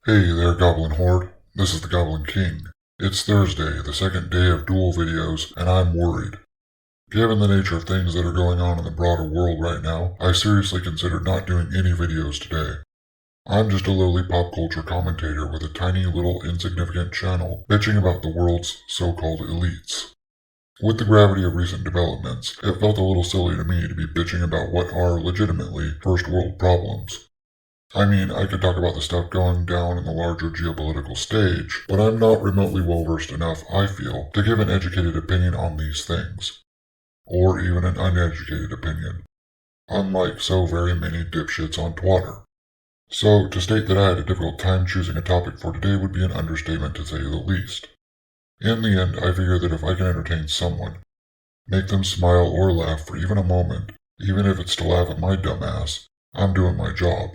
Hey there, Goblin Horde. This is the Goblin King. It's Thursday, the second day of dual videos, and I'm worried. Given the nature of things that are going on in the broader world right now, I seriously considered not doing any videos today. I'm just a lowly pop culture commentator with a tiny little insignificant channel bitching about the world's so-called elites. With the gravity of recent developments, it felt a little silly to me to be bitching about what are legitimately first world problems. I mean, I could talk about the stuff going down in the larger geopolitical stage, but I'm not remotely well-versed enough, I feel, to give an educated opinion on these things. Or even an uneducated opinion. Unlike so very many dipshits on Twitter. So, to state that I had a difficult time choosing a topic for today would be an understatement to say the least. In the end, I figure that if I can entertain someone, make them smile or laugh for even a moment, even if it's to laugh at my dumb ass, I'm doing my job.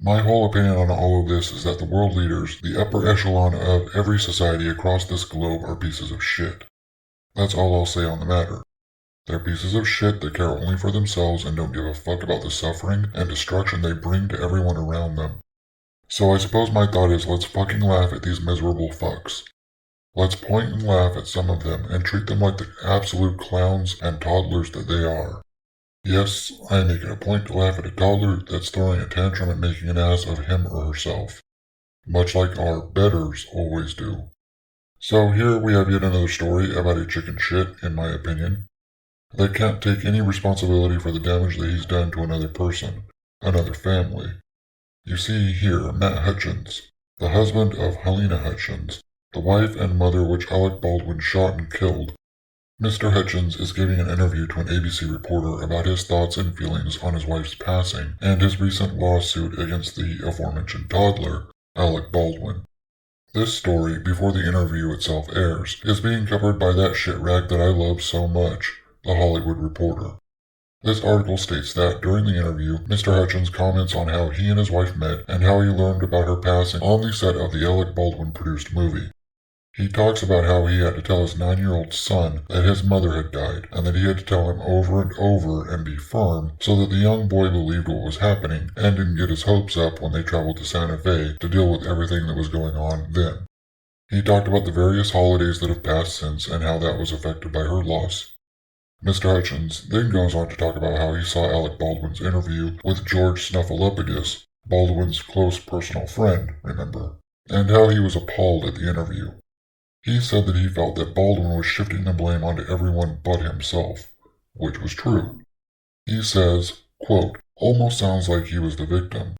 My whole opinion on all of this is that the world leaders, the upper echelon of every society across this globe, are pieces of shit. That's all I'll say on the matter. They're pieces of shit that care only for themselves and don't give a fuck about the suffering and destruction they bring to everyone around them. So I suppose my thought is, let's fucking laugh at these miserable fucks. Let's point and laugh at some of them and treat them like the absolute clowns and toddlers that they are. Yes, I am making a point to laugh at a toddler that's throwing a tantrum and making an ass of him or herself, much like our betters always do. So here we have yet another story about a chicken shit, in my opinion, that can't take any responsibility for the damage that he's done to another person, another family. You see here Matt Hutchins, the husband of Halyna Hutchins, the wife and mother which Alec Baldwin shot and killed. Mr. Hutchins is giving an interview to an ABC reporter about his thoughts and feelings on his wife's passing and his recent lawsuit against the aforementioned toddler, Alec Baldwin. This story, before the interview itself airs, is being covered by that shit rag that I love so much, The Hollywood Reporter. This article states that, during the interview, Mr. Hutchins comments on how he and his wife met and how he learned about her passing on the set of the Alec Baldwin-produced movie. He talks about how he had to tell his 9-year-old son that his mother had died, and that he had to tell him over and over and be firm so that the young boy believed what was happening and didn't get his hopes up when they traveled to Santa Fe to deal with everything that was going on then. He talked about the various holidays that have passed since and how that was affected by her loss. Mr. Hutchins then goes on to talk about how he saw Alec Baldwin's interview with George Snuffleupagus, Baldwin's close personal friend, remember, and how he was appalled at the interview. He said that he felt that Baldwin was shifting the blame onto everyone but himself, which was true. He says, quote, almost sounds like he was the victim.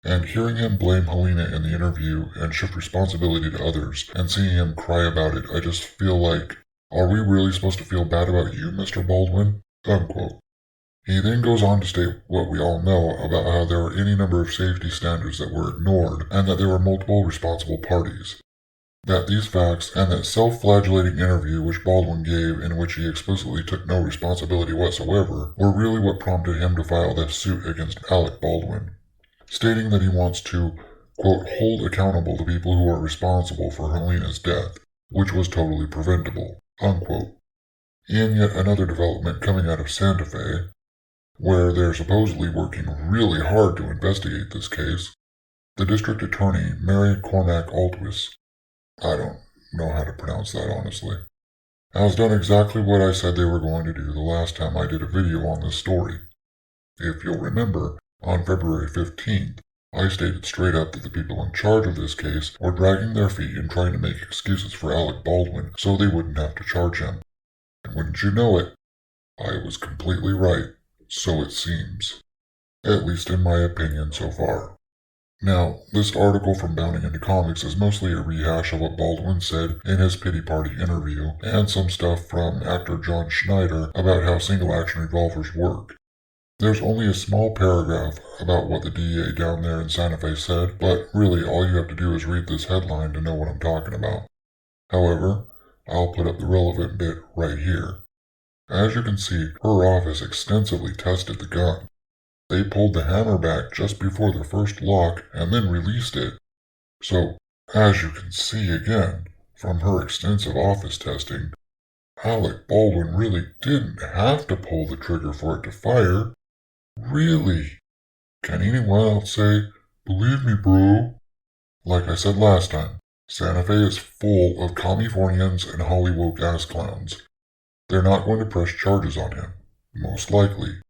And hearing him blame Halyna in the interview and shift responsibility to others, and seeing him cry about it, I just feel like, are we really supposed to feel bad about you, Mr. Baldwin? Unquote. He then goes on to state what we all know about how there were any number of safety standards that were ignored, and that there were multiple responsible parties. That these facts and that self-flagellating interview which Baldwin gave, in which he explicitly took no responsibility whatsoever, were really what prompted him to file this suit against Alec Baldwin, stating that he wants to, quote, hold accountable the people who are responsible for Halyna's death, which was totally preventable, unquote. In yet another development coming out of Santa Fe, where they're supposedly working really hard to investigate this case, the district attorney, Mary Cormack Altwis, I don't know how to pronounce that honestly, has done exactly what I said they were going to do the last time I did a video on this story. If you'll remember, on February 15th, I stated straight up that the people in charge of this case were dragging their feet and trying to make excuses for Alec Baldwin so they wouldn't have to charge him. And wouldn't you know it, I was completely right, so it seems. At least in my opinion so far. Now, this article from Bounding into Comics is mostly a rehash of what Baldwin said in his pity party interview, and some stuff from actor John Schneider about how single-action revolvers work. There's only a small paragraph about what the DEA down there in Santa Fe said, but really all you have to do is read this headline to know what I'm talking about. However, I'll put up the relevant bit right here. As you can see, her office extensively tested the gun. They pulled the hammer back just before the first lock and then released it. So, as you can see again, from her extensive office testing, Alec Baldwin really didn't have to pull the trigger for it to fire. Really? Can anyone else say, believe me, bro? Like I said last time, Santa Fe is full of Californians and Hollywood ass clowns. They're not going to press charges on him. Most likely.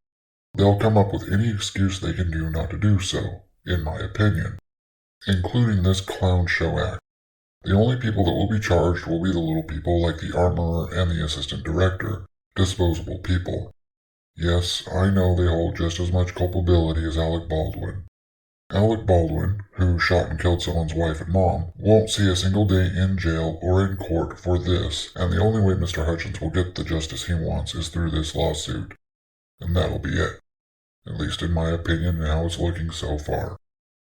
They'll come up with any excuse they can do not to do so, in my opinion. Including this clown show act. The only people that will be charged will be the little people like the armorer and the assistant director, disposable people. Yes, I know they hold just as much culpability as Alec Baldwin. Alec Baldwin, who shot and killed someone's wife and mom, won't see a single day in jail or in court for this, and the only way Mr. Hutchins will get the justice he wants is through this lawsuit. And that'll be it. At least in my opinion and how it's looking so far.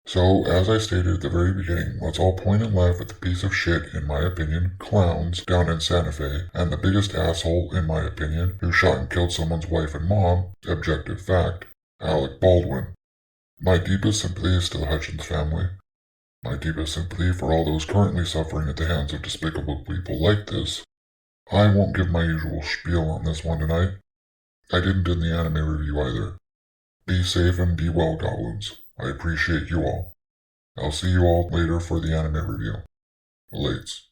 So, as I stated at the very beginning, let's all point and laugh at the piece of shit, in my opinion, clowns down in Santa Fe, and the biggest asshole, in my opinion, who shot and killed someone's wife and mom, objective fact, Alec Baldwin. My deepest sympathies to the Hutchins family. My deepest sympathy for all those currently suffering at the hands of despicable people like this. I won't give my usual spiel on this one tonight. I didn't in the anime review either. Be safe and be well, goblins. I appreciate you all. I'll see you all later for the anime review. Lates.